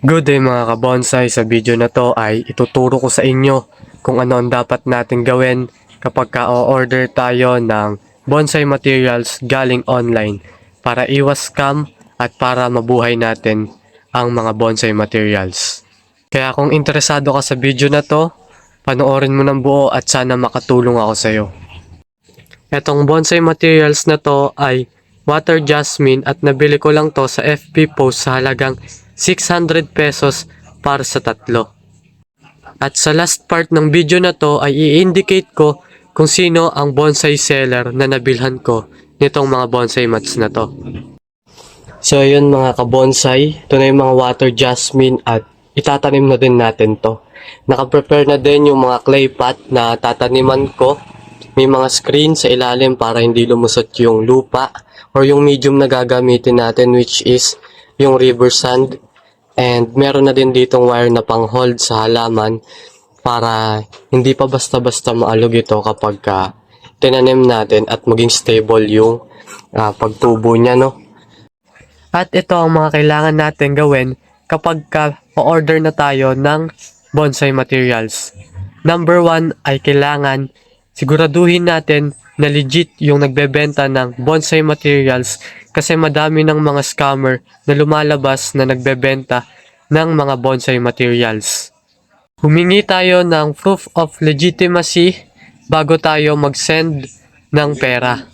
Good day mga kabonsai, sa video na to ay ituturo ko sa inyo kung ano ang dapat natin gawin kapag ka-order tayo ng bonsai materials galing online para iwas scam at para mabuhay natin ang mga bonsai materials. Kaya kung interesado ka sa video na to, panoorin mo ng buo at sana makatulong ako sa iyo. Etong bonsai materials na to ay water jasmine at nabili ko lang to sa FB post sa halagang 600 pesos para sa tatlo. At sa last part ng video na to ay i-indicate ko kung sino ang bonsai seller na nabilhan ko nitong mga bonsai mats na to. So yun mga kabonsai, ito na yung mga water jasmine at itatanim na din natin to. Nakaprepare na din yung mga clay pot na tataniman ko. May mga screen sa ilalim para hindi lumusot yung lupa or yung medium na gagamitin natin, which is yung river sand. And meron na din ditong wire na pang hold sa halaman para hindi pa basta-basta maalog ito kapag tinanim natin at maging stable yung pagtubo niya, no? At ito ang mga kailangan natin gawin kapag order na tayo ng bonsai materials. Number 1 ay kailangan siguraduhin natin na legit yung nagbebenta ng bonsai materials kasi madami ng mga scammer na lumalabas na nagbebenta ng mga bonsai materials. Humingi tayo ng proof of legitimacy bago tayo mag-send ng pera.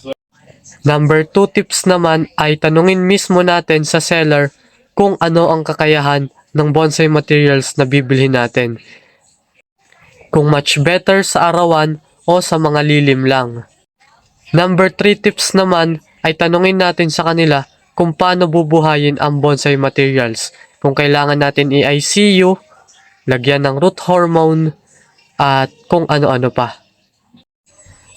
Number 2 tips naman ay tanungin mismo natin sa seller kung ano ang kakayahan ng bonsai materials na bibili natin. Kung much better sa arawan o sa mga lilim lang. Number 3 tips naman ay tanungin natin sa kanila kung paano bubuhayin ang bonsai materials. Kung kailangan natin i-ICU, lagyan ng root hormone, at kung ano-ano pa.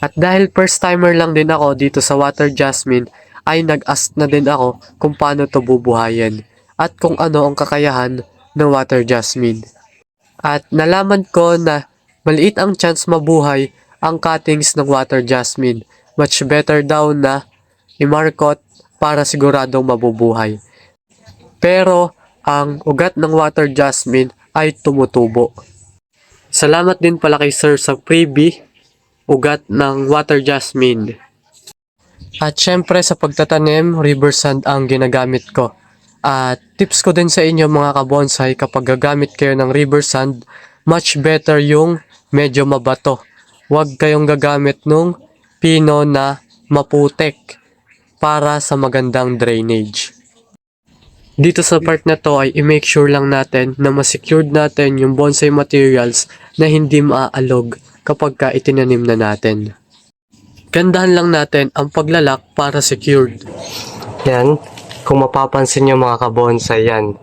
At dahil first timer lang din ako dito sa water jasmine, ay nag-ask na din ako kung paano to bubuhayin at kung ano ang kakayahan ng water jasmine. At nalaman ko na maliit ang chance mabuhay ang cuttings ng water jasmine. Much better daw na i-market para siguradong mabubuhay. Pero ang ugat ng water jasmine ay tumutubo. Salamat din pala kay Sir sa freebie, ugat ng water jasmine. At syempre sa pagtatanim, river sand ang ginagamit ko. At tips ko din sa inyo mga kabonsai, kapag gagamit kayo ng river sand, much better yung medyo mabato. Huwag kayong gagamit nung pino na maputek para sa magandang drainage. Dito sa part na to ay i-make sure lang natin na ma-secured natin yung bonsai materials na hindi maaalog kapag itinanim na natin. Gandahan lang natin ang paglalak para secured. Yan, kung mapapansin nyo mga kabonsai yan,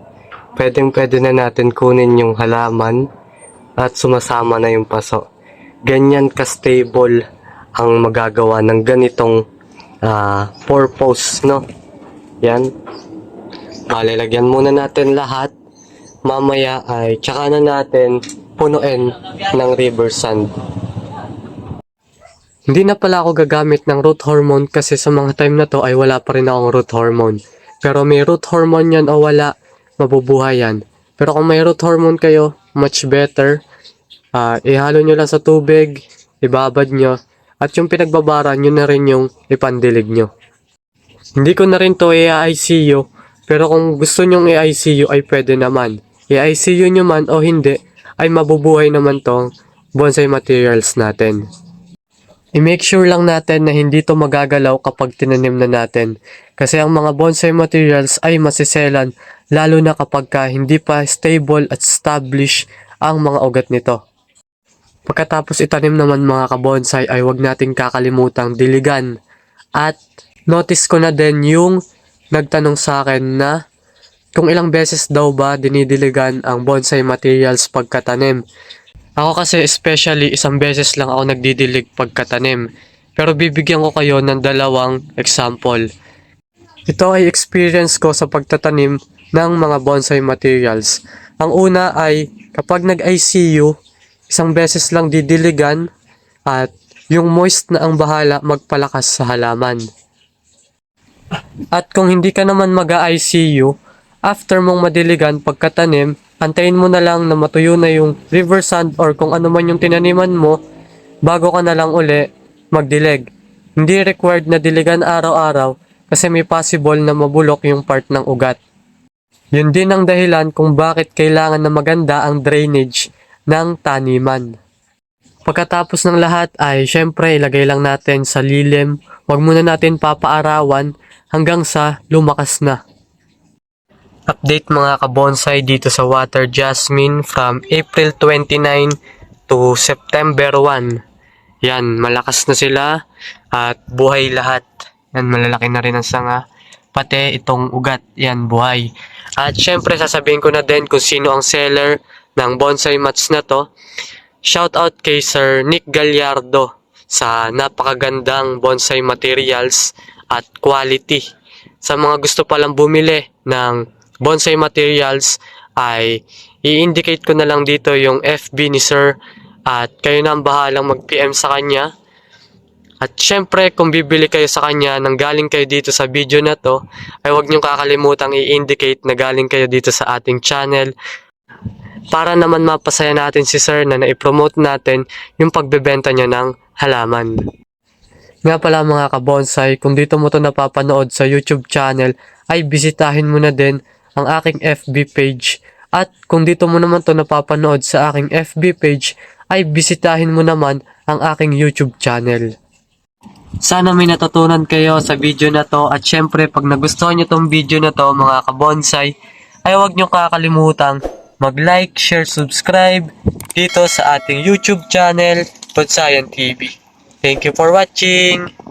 pwede na natin kunin yung halaman at sumasama na yung paso. Ganyan ka-stable ang magagawa ng ganitong purpose, no? Yan. Lagyan muna natin lahat. Mamaya ay tsaka na natin punuin ng river sand. Hindi na pala ako gagamit ng root hormone kasi sa mga time na to ay wala pa rin akong root hormone. Pero may root hormone yan o wala, mabubuhay yan. Pero kung may root hormone kayo, much better. Ihalo nyo lang sa tubig, ibabad nyo, at yung pinagbabara nyo na rin yung ipandilig nyo. Hindi ko na rin to i-ICU, pero kung gusto nyong i-ICU ay pwede naman. I-ICU nyo man o hindi, ay mabubuhay naman tong bonsai materials natin. I-make sure lang natin na hindi to magagalaw kapag tinanim na natin. Kasi ang mga bonsai materials ay masiselan, lalo na kapag hindi pa stable at established ang mga ugat nito. Pagkatapos itanim naman mga kabonsai ay huwag nating kakalimutang diligan. At notice ko na din yung nagtanong sa akin na kung ilang beses daw ba dinidiligan ang bonsai materials pagkatanim. Ako kasi especially isang beses lang ako nagdidilig pagkatanim. Pero bibigyan ko kayo ng dalawang example. Ito ay experience ko sa pagtatanim ng mga bonsai materials. Ang una ay kapag nag-ICU, isang beses lang didiligan at yung moist na ang bahala magpalakas sa halaman. At kung hindi ka naman mag-ICU, After mong madiligan pagkatanim, antayin mo na lang na matuyo na yung river sand or kung ano man yung tinaniman mo bago ka na lang uli magdilig. Hindi required na diligan araw-araw kasi may possible na mabulok yung part ng ugat. Yun din ang dahilan kung bakit kailangan na maganda ang drainage ng taniman. Pagkatapos ng lahat ay syempre ilagay lang natin sa lilim. Huwag muna natin papaarawan hanggang sa lumakas na. Update mga kabonsai dito sa water jasmine from April 29 to September 1. Yan, malakas na sila at buhay lahat. Yan, malalaki na rin ang sanga. Pati itong ugat, yan, buhay. At syempre sasabihin ko na din kung sino ang seller ng bonsai mats na to. Shout out kay Sir Nick Gallardo sa napakagandang bonsai materials at quality. Sa mga gusto palang bumili ng bonsai materials ay i-indicate ko na lang dito yung FB ni Sir at kayo na ang bahalang mag-PM sa kanya. At syempre kung bibili kayo sa kanya nang galing kayo dito sa video na to ay huwag niyong kakalimutang i-indicate na galing kayo dito sa ating channel para naman mapasaya natin si Sir na naipromote natin yung pagbebenta niya ng halaman. Nga pala mga kabonsai, kung dito mo to napapanood sa YouTube channel ay bisitahin mo na din ang aking FB page. At kung dito mo naman to napapanood sa aking FB page ay bisitahin mo naman ang aking YouTube channel. Sana may natutunan kayo sa video na to at syempre pag nagustuhan nyo tong video na to mga kabonsai ay huwag nyo kakalimutang mag-like, share, subscribe dito sa ating YouTube channel, Podsayan TV. Thank you for watching!